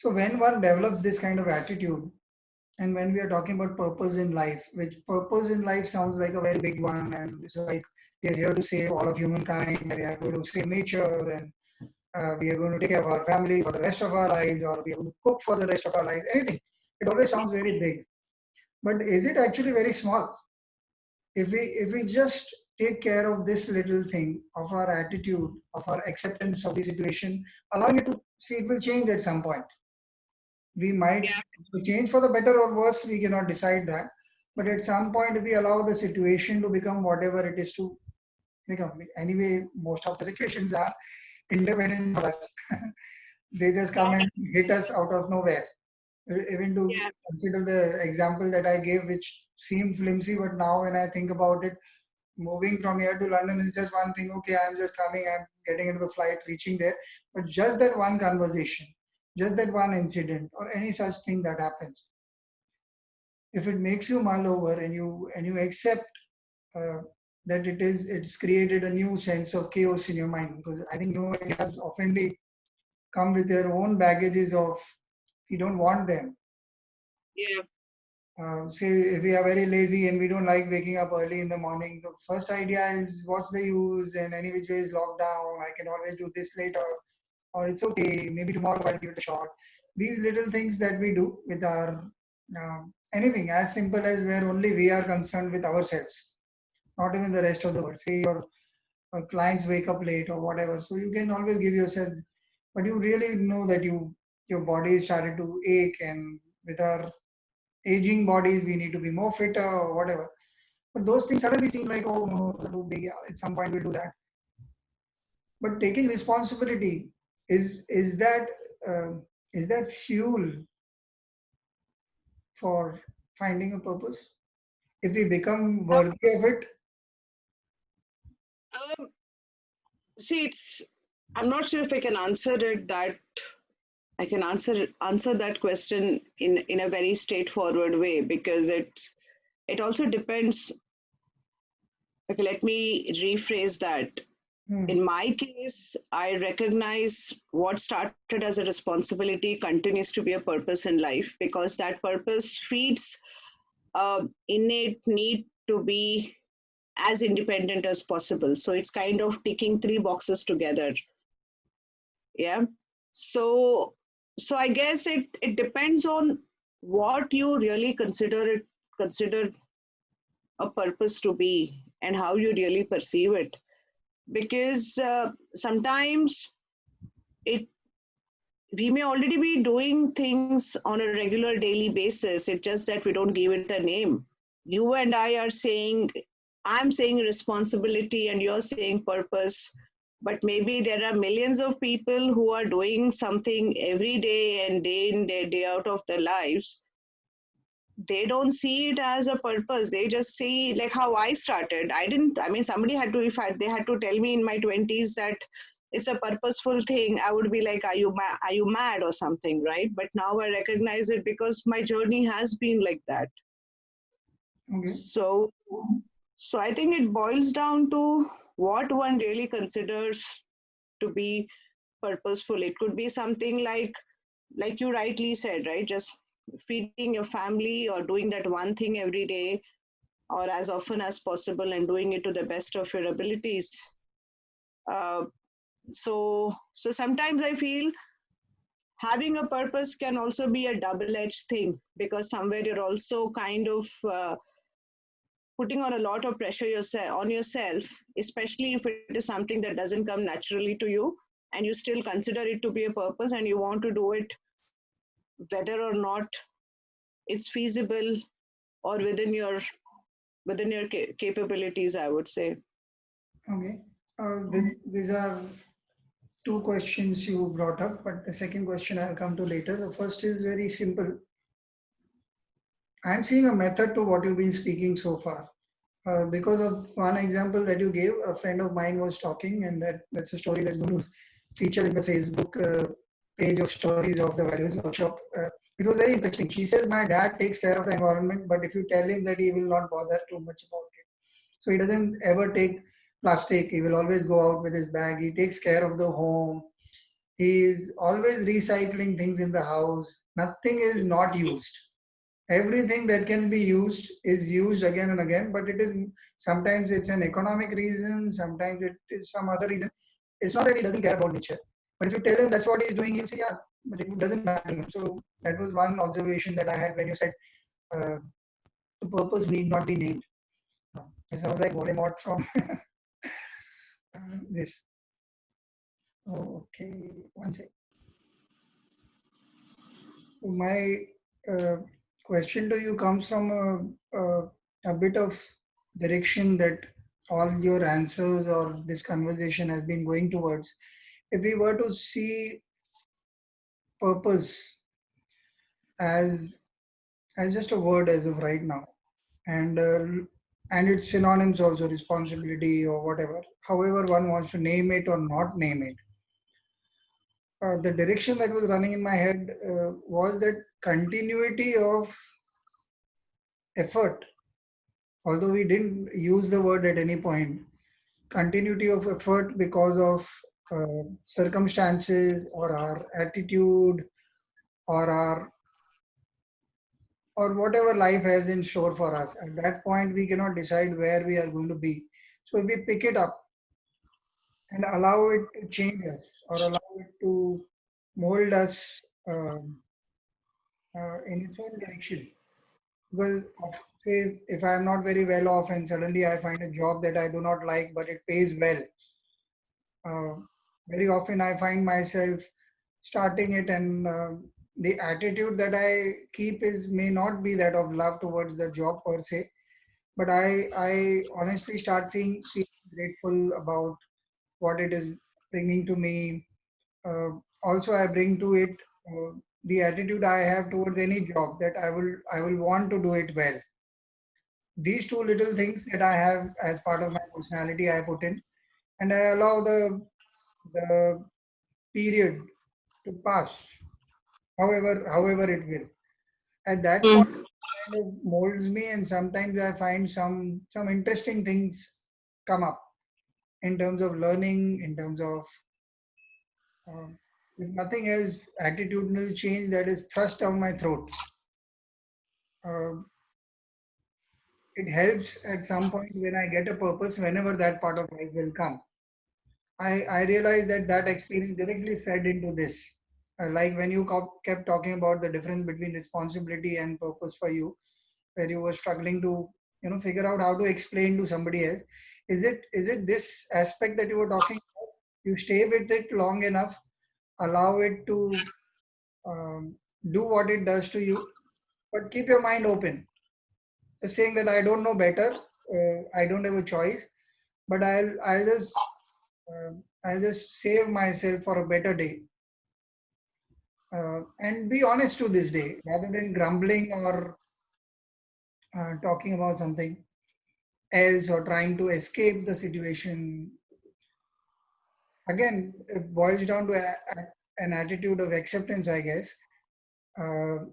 So when one develops this kind of attitude, and when we are talking about purpose in life, which purpose in life sounds like a very big one, and it's like we are here to save all of humankind, we are going to save nature, and we are going to take care of our family for the rest of our lives, or we are going to cook for the rest of our lives, anything. It always sounds very big. But is it actually very small? If we just take care of this little thing of our attitude, of our acceptance of the situation, allowing it to see, it will change at some point. We might Yeah. change for the better or worse, we cannot decide that. But at some point, if we allow the situation to become whatever it is to become, anyway, most of the situations are independent of us. They just come Yeah. and hit us out of nowhere. Even to Yeah. consider the example that I gave, which seemed flimsy, but now when I think about it, moving from here to London is just one thing. Okay, I'm just coming, I'm getting into the flight, reaching there. But just that one conversation, just that one incident, or any such thing that happens, if it makes you mull over and you accept uh, that it's created a new sense of chaos in your mind, because I think new ideas oftenly come with their own baggages of you don't want them. Yeah. Say if we are very lazy and we don't like waking up early in the morning, the first idea is what's the use, and any which way is locked down, I can always do this later, or it's okay, maybe tomorrow I'll give it a shot. These little things that we do with our anything as simple as where only we are concerned with ourselves, not even the rest of the world. Say your clients wake up late or whatever, so you can always give yourself, but you really know that your body is started to ache, and with our aging bodies, we need to be more fitter or whatever. But those things suddenly seem like, oh no, too big. Yeah, at some point we'll do that. But taking responsibility is that uh, is that fuel for finding a purpose? If we become worthy of it, Um, See, it's. I'm not sure if I can answer it that I can answer that question in a very straightforward way, because it also depends. Okay, let me rephrase that. hmm, In my case, I recognize what started as a responsibility continues to be a purpose in life, because that purpose feeds innate need to be as independent as possible. So it's kind of ticking three boxes together. Yeah. So I guess it depends on what you really consider a purpose to be, and how you really perceive it. Because sometimes it we may already be doing things on a regular daily basis. It's just that we don't give it a name. You and I are saying, I'm saying responsibility and you're saying purpose, but maybe there are millions of people who are doing something every day and day in, day out of their lives. They don't see it as a purpose. They just see, like how I started. I mean, somebody had to, if they had to tell me in my 20s that it's a purposeful thing, I would be like, are you mad or something, right? But now I recognize it because my journey has been like that. okay, So, I think it boils down to what one really considers to be purposeful. It could be something like you rightly said, right? Just feeding your family, or doing that one thing every day, or as often as possible, and doing it to the best of your abilities. Uh, so sometimes I feel having a purpose can also be a double-edged thing, because somewhere you're also kind of putting on a lot of pressure on yourself, especially if it is something that doesn't come naturally to you, and you still consider it to be a purpose, and you want to do it whether or not it's feasible or within your capabilities, I would say. okay. These are two questions you brought up, but the second question I'll come to later. The first is very simple. I'm seeing a method to what you've been speaking so far. Because of one example that you gave, a friend of mine was talking, and that's a story that's going to feature in the Facebook page of stories of the values workshop. It was very interesting. She says, my dad takes care of the environment, but if you tell him that, he will not bother too much about it. So he doesn't ever take plastic. He will always go out with his bag. He takes care of the home. He is always recycling things in the house. Nothing is not used. Everything that can be used is used again and again, but it is sometimes it's an economic reason, sometimes it is some other reason. It's not that he doesn't care about nature, but if you tell him that's what he's doing, he'll say, yeah, but it doesn't matter. So that was one observation that I had when you said uh, the purpose need not be named. It sounds like Voldemort from this. Okay, one second. My uh, question to you comes from a bit of direction that all your answers or this conversation has been going towards. If we were to see purpose as just a word as of right now, and its synonyms also, responsibility or whatever, however one wants to name it or not name it, the direction that was running in my head was that continuity of effort, although we didn't use the word at any point, continuity of effort because of circumstances or our attitude or our or whatever life has in store for us. At that point, we cannot decide where we are going to be. So if we pick it up and allow it to change us or allow it to mold us in its own direction. Because say if I'm not very well off and suddenly I find a job that I do not like but it pays well, uh, very often I find myself starting it, and the attitude that I keep is may not be that of love towards the job per se, but I honestly start feeling grateful about what it is bringing to me. Also, I bring to it the attitude I have towards any job, that I will want to do it well. These two little things that I have as part of my personality, I put in, and I allow the period to pass, however it will. At that point, Mm. it kind of molds me, and sometimes I find some interesting things come up in terms of learning, in terms of if nothing else, attitudinal change that is thrust down my throat. Uh, it helps at some point when I get a purpose, whenever that part of life will come. I realized that that experience directly fed into this. Like when you kept talking about the difference between responsibility and purpose for you, where you were struggling to figure out how to explain to somebody else. Is it this aspect that you were talking about? You stay with it long enough, allow it to um, do what it does to you, but keep your mind open. Just saying that I don't know better, I don't have a choice, but I'll just save myself for a better day, and be honest to this day rather than grumbling or talking about something else or trying to escape the situation. Again, it boils down to an attitude of acceptance, I guess. Uh,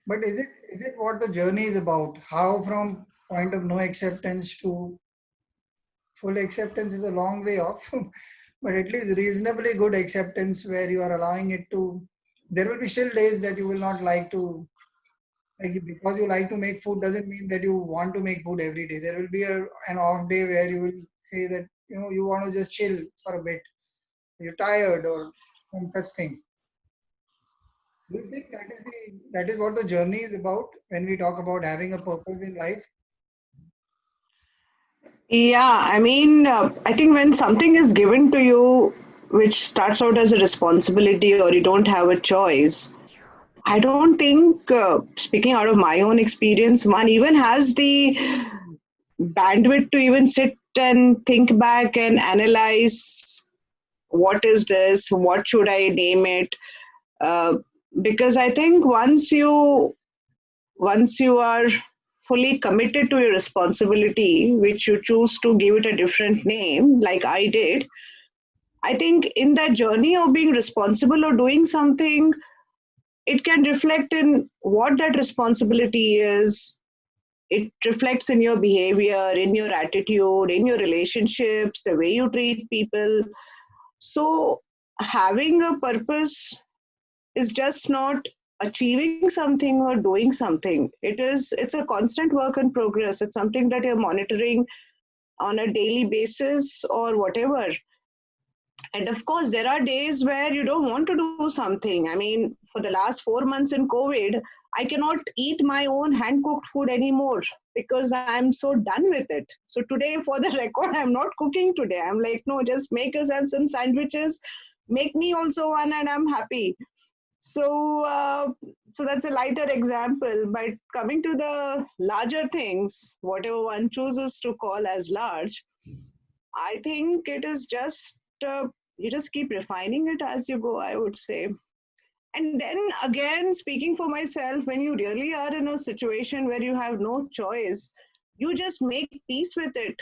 but is it what the journey is about? How from point of no acceptance to full acceptance is a long way off, but at least reasonably good acceptance where you are allowing it to. There will be still days that you will not like to, because you like to make food doesn't mean that you want to make food every day. There will be an off day where you will say that you want to just chill for a bit. You're tired or some such thing. Do you think that is what the journey is about when we talk about having a purpose in life? Yeah, I mean, I think when something is given to you, which starts out as a responsibility or you don't have a choice, I don't think, speaking out of my own experience, one even has the bandwidth to even sit and think back and analyze what is this, what should I name it. Uh, because I think once you are fully committed to your responsibility, which you choose to give it a different name, like I did, I think in that journey of being responsible or doing something, it can reflect in what that responsibility is. It reflects in your behavior, in your attitude, in your relationships, the way you treat people. So having a purpose is just not achieving something or doing something. It's a constant work in progress. It's something that you're monitoring on a daily basis or whatever. And of course, there are days where you don't want to do something. I mean, for the last 4 months in COVID, I cannot eat my own hand cooked food anymore because I'm so done with it. So today, for the record, I'm not cooking today. I'm like, no, just make us have some sandwiches, make me also one, and I'm happy. So, so that's a lighter example. But coming to the larger things, whatever one chooses to call as large, I think it is just you just keep refining it as you go, I would say. And then again, speaking for myself, when you really are in a situation where you have no choice, you just make peace with it,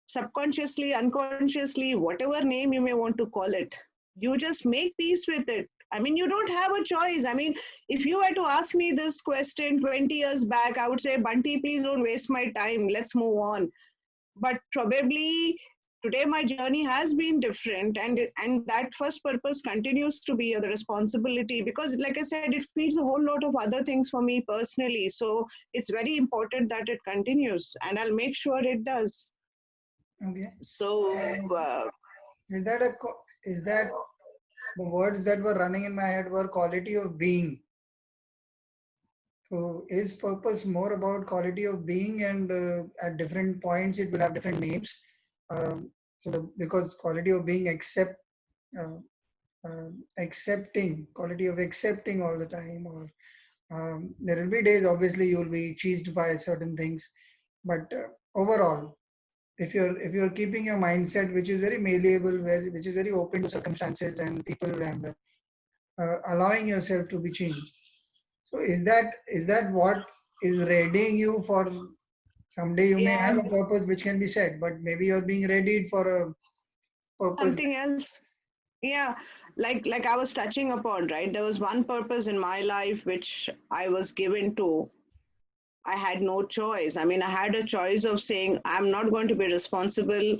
subconsciously, unconsciously, whatever name you may want to call it. You just make peace with it. I mean, you don't have a choice. I mean, if you were to ask me this question 20 years back, I would say, Bunty, please don't waste my time. Let's move on. But probably today my journey has been different, and that first purpose continues to be the responsibility, because like I said, it feeds a whole lot of other things for me personally. So it's very important that it continues, and I'll make sure it does. Okay. So Is that is that the words that were running in my head were quality of being? So is purpose more about quality of being, and at different points it will have different names. Because quality of being uh, accepting, quality of accepting all the time, or there will be days obviously you will be cheesed by certain things, but overall, if you're keeping your mindset which is very malleable, which is very open to circumstances and people, and allowing yourself to be changed. So is that what is readying you for someday? You may yeah, have a purpose which can be set, but maybe you're being readied for a purpose. something else. Yeah, like I was touching upon, right? There was one purpose in my life which I was given to. I had no choice. I mean, I had a choice of saying, I'm not going to be responsible.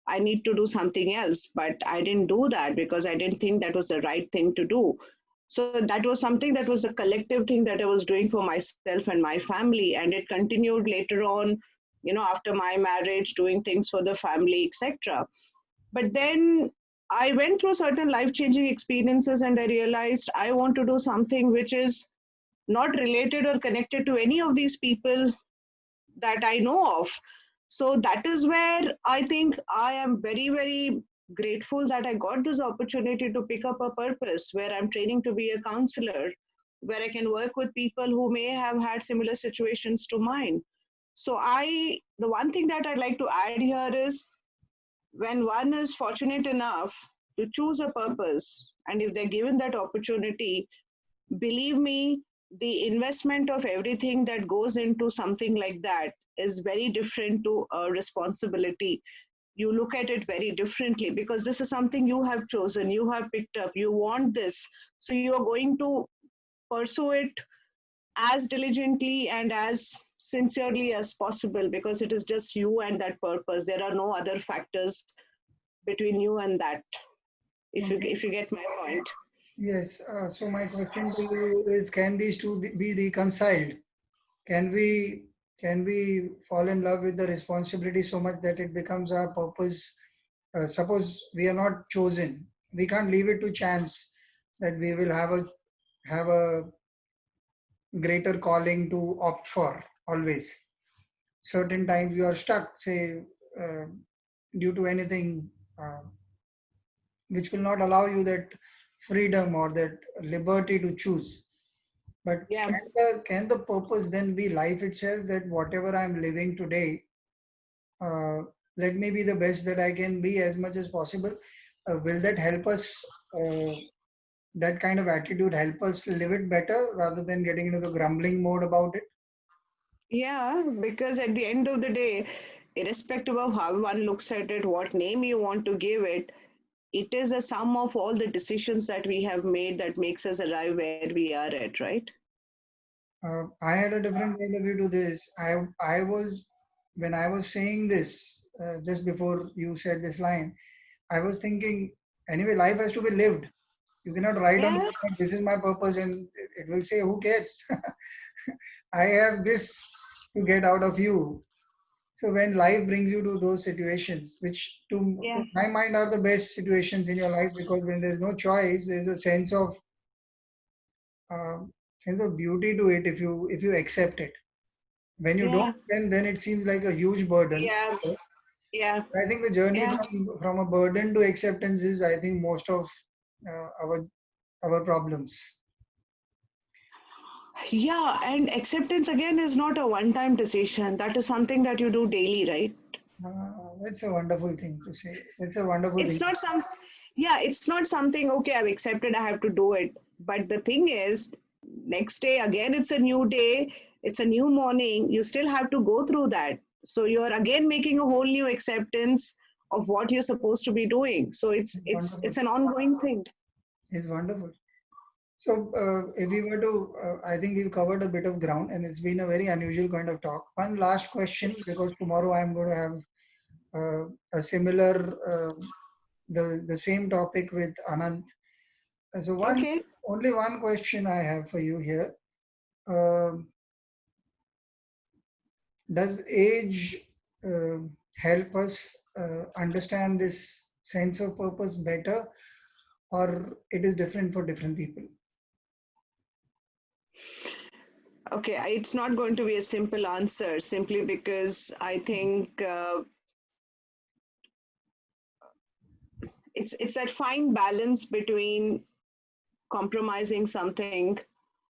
I need to do something else. But I didn't do that because I didn't think that was the right thing to do. So that was something that was a collective thing that I was doing for myself and my family. And it continued later on, after my marriage, doing things for the family, etc. But then I went through certain life changing experiences and I realized I want to do something which is not related or connected to any of these people that I know of. So that is where I think I am very, very grateful that I got this opportunity to pick up a purpose where I'm training to be a counselor, where I can work with people who may have had similar situations to mine. So the one thing that I'd like to add here is, when one is fortunate enough to choose a purpose, and if they're given that opportunity, believe me, the investment of everything that goes into something like that is very different to a responsibility. You look at it very differently because this is something you have chosen, you have picked up, you want this. So you are going to pursue it as diligently and as sincerely as possible because it is just you and that purpose. There are no other factors between you and that. Okay. If you get my point. Yes. So my question to you is: can these two be reconciled? Can we can we fall in love with the responsibility so much that it becomes our purpose? Suppose we are not chosen, we can't leave it to chance that we will have a greater calling to opt for always. Certain times you are stuck, say, uh, due to anything uh, which will not allow you that freedom or that liberty to choose. But Yeah. can the purpose then be life itself? That whatever I'm living today, uh, let me be the best that I can be as much as possible. Will that help us? That kind of attitude help us live it better rather than getting into the grumbling mode about it. Yeah, because at the end of the day, irrespective of how one looks at it, what name you want to give it, it is a sum of all the decisions that we have made that makes us arrive where we are at, right? I had a different point of view to this. I was when I was saying this just before you said this line, I was thinking anyway, life has to be lived. You cannot write on the Yeah. board, this is my purpose, and it will say, who cares? I have this to get out of you. So when life brings you to those situations, which Yeah. to my mind are the best situations in your life, because when there's no choice, there's a um, sense of beauty to it if you accept it. When you Yeah. don't, then it seems like a huge burden. Yeah. Yeah. I think the journey Yeah. from a burden to acceptance is, I think, most of our problems. Yeah. And acceptance again is not a one-time decision. That is something that you do daily, right? That's a wonderful thing to say. That's a wonderful It's thing. not some, yeah, it's not something, okay, I've accepted, I have to do it. But the thing is, next day, again, it's a new day, it's a new morning, you still have to go through that. So you're again making a whole new acceptance of what you're supposed to be doing. So It's it's wonderful. an ongoing thing. It's wonderful. So, if we were to, I think we've covered a bit of ground, and it's been a very unusual kind of talk. One last question, because tomorrow I'm going to have a similar, the same topic with Anand. So, Okay. only one question I have for you here. Um does age help us understand this sense of purpose better, or it is different for different people? Okay, it's not going to be a simple answer simply because I think it's that fine balance between compromising something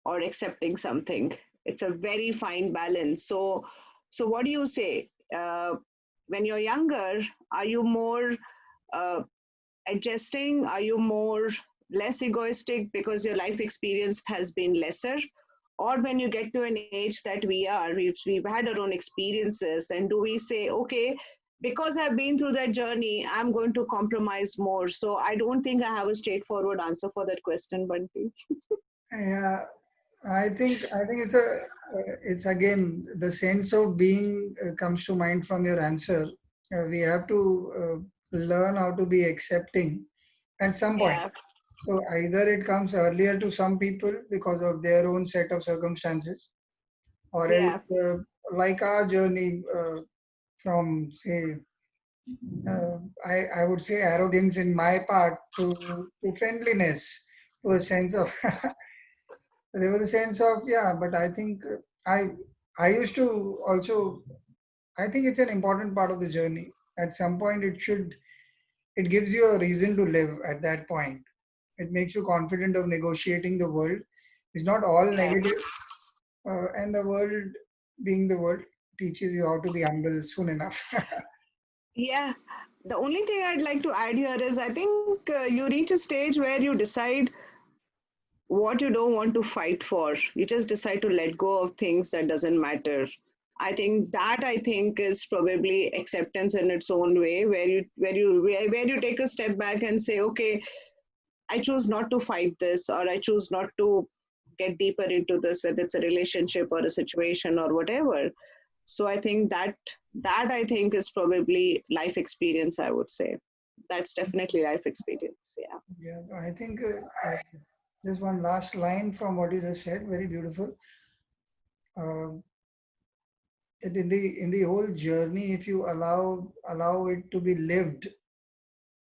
or accepting something. It's a very fine balance. So what do you say? When you're younger, are you more uh, adjusting? Are you more less egoistic because your life experience has been lesser? Or when you get to an age that we've had our own experiences, and do we say, okay, because I've been through that journey, I'm going to compromise more? So I don't think I have a straightforward answer for that question, Bunty. Yeah, I think it's again the sense of being comes to mind from your answer. We have to learn how to be accepting at some point. Yeah, So either it comes earlier to some people because of their own set of circumstances, or else yeah, like our journey from say I would say arrogance in my part to friendliness, to a sense of there was a sense of, yeah, but I think I used to also, I think it's an important part of the journey. At some point it gives you a reason to live at that point. It makes you confident of negotiating the world. It's not all yeah, negative, and the world, being the world, teaches you how to be humble soon enough. yeah. The only thing I'd like to add here is I think you reach a stage where you decide what you don't want to fight for. You just decide to let go of things that doesn't matter. I think is probably acceptance in its own way, where you take a step back and say, okay, I choose not to fight this, or I choose not to get deeper into this, whether it's a relationship or a situation or whatever. So I think that I think is probably life experience, I would say. That's definitely life experience. Yeah. Yeah, I think there's one last line from what you just said, very beautiful. Uh, that in the whole journey, if you allow it to be lived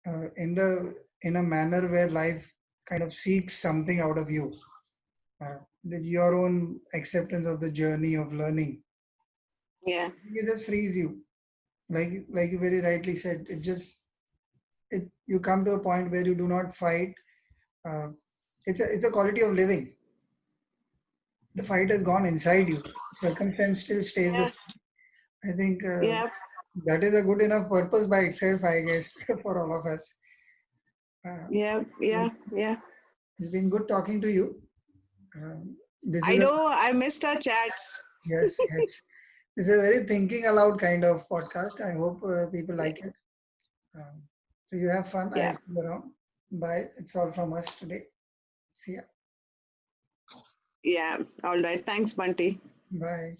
in a manner where life kind of seeks something out of you, that your own acceptance of the journey of learning, Yeah. it just frees you. Like you very rightly said, it you come to a point where you do not fight. Uh, it's a quality of living. The fight has gone inside you. Circumstance still stays the Yeah. same. I think Yeah. that is a good enough purpose by itself, I guess, for all of us. Uh, Yeah. Yeah. Yeah. it's been good talking to you. This I is a know I missed our chats. yes. This is a very thinking aloud kind of podcast. I hope people Yeah. like it. Um, so you have fun. I'll Yeah. see you around. Bye. It's all from us today. See ya. Yeah. All right. Thanks, Bunty. Bye.